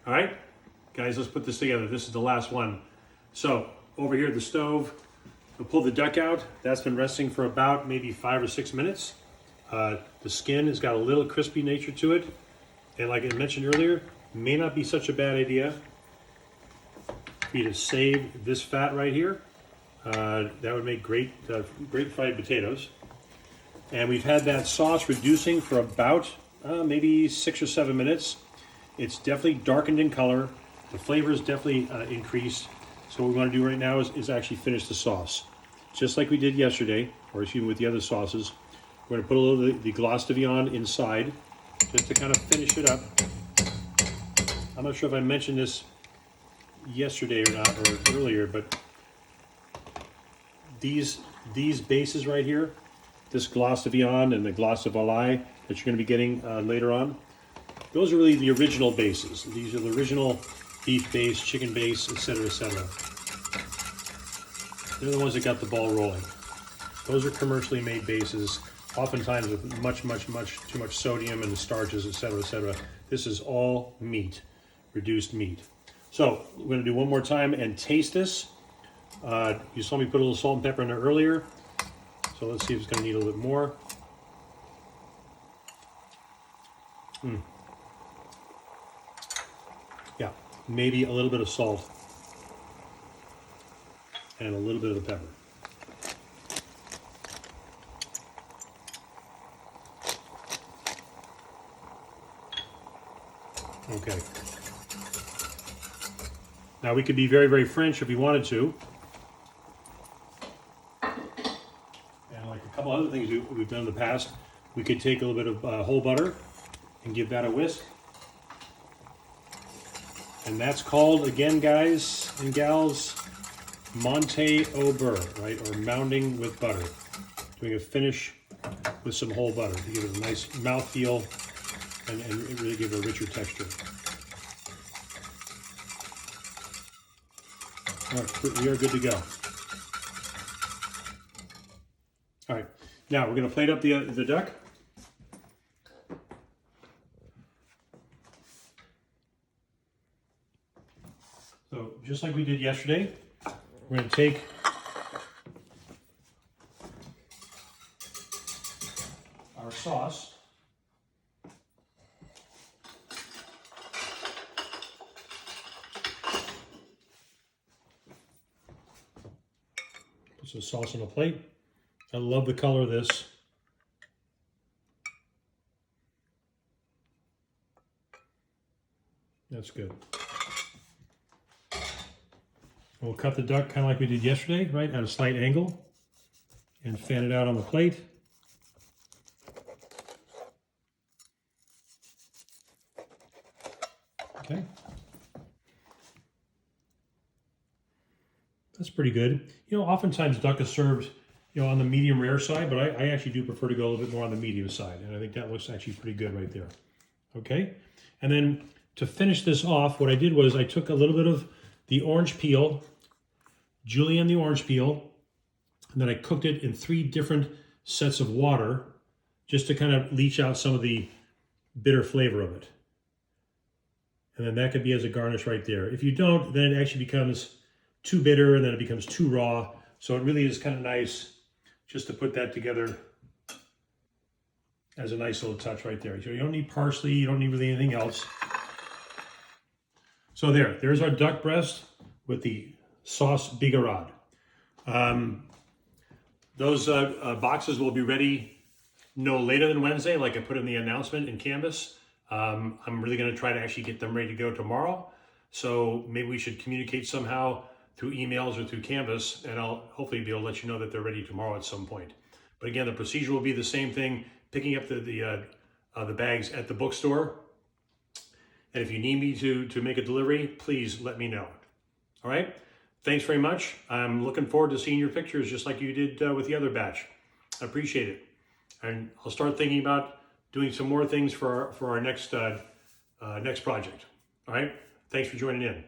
All right, guys, let's put this together. This is the last one. So over here at the stove, we'll pull the duck out. That's been resting for about maybe 5 or 6 minutes. The skin has got a little crispy nature to it. And like I mentioned earlier, may not be such a bad idea for you to save this fat right here. That would make great fried potatoes. And we've had that sauce reducing for about maybe 6 or 7 minutes. It's definitely darkened in color. The flavor is definitely increased. So what we want to do right now is actually finish the sauce. Just like we did yesterday, or excuse me, with the other sauces. We're going to put a little of the glace de viande inside, just to kind of finish it up. I'm not sure if I mentioned this yesterday or not, or earlier, but these bases right here, this glace de viande and the glace de volaille that you're going to be getting later on, those are really the original bases. These are the original beef base, chicken base, etc., etc. They're the ones that got the ball rolling. Those are commercially made bases, oftentimes with much too much sodium and starches, etc., etc. This is all meat, reduced meat. So we're going to do one more time and taste this. You saw me put a little salt and pepper in there earlier. So let's see if it's going to need a little bit more. Yeah, maybe a little bit of salt and a little bit of the pepper. Okay. Now we could be very French if we wanted to. And like a couple other things we've done in the past, we could take a little bit of whole butter and give that a whisk. And that's called, again, guys and gals, monte au beurre, right? Or mounding with butter. Doing a finish with some whole butter to give it a nice mouthfeel and really give it a richer texture. All right, we are good to go. All right, now we're going to plate up the duck. So just like we did yesterday, we're going to take our sauce. Put some sauce on a plate. I love the color of this. That's good. We'll cut the duck kind of like we did yesterday, right, at a slight angle, and fan it out on the plate. Okay. That's pretty good. You know, oftentimes duck is served, you know, on the medium rare side, but I actually do prefer to go a little bit more on the medium side, and I think that looks actually pretty good right there. Okay, and then to finish this off, what I did was I took a little bit of the orange peel, julienne the orange peel, and then I cooked it in 3 different sets of water just to kind of leach out some of the bitter flavor of it. And then that could be as a garnish right there. If you don't, then it actually becomes too bitter and then it becomes too raw. So it really is kind of nice just to put that together as a nice little touch right there. So you don't need parsley, you don't need really anything else. So there's our duck breast with the sauce Bigarade. Those boxes will be ready no later than Wednesday, like I put in the announcement in Canvas. I'm really going to try to actually get them ready to go tomorrow. So maybe we should communicate somehow through emails or through Canvas, and I'll hopefully be able to let you know that they're ready tomorrow at some point. But again, the procedure will be the same thing, picking up the bags at the bookstore. And if you need me to make a delivery, please let me know. All right? Thanks very much. I'm looking forward to seeing your pictures just like you did with the other batch. I appreciate it. And I'll start thinking about doing some more things for our next project. All right? Thanks for joining in.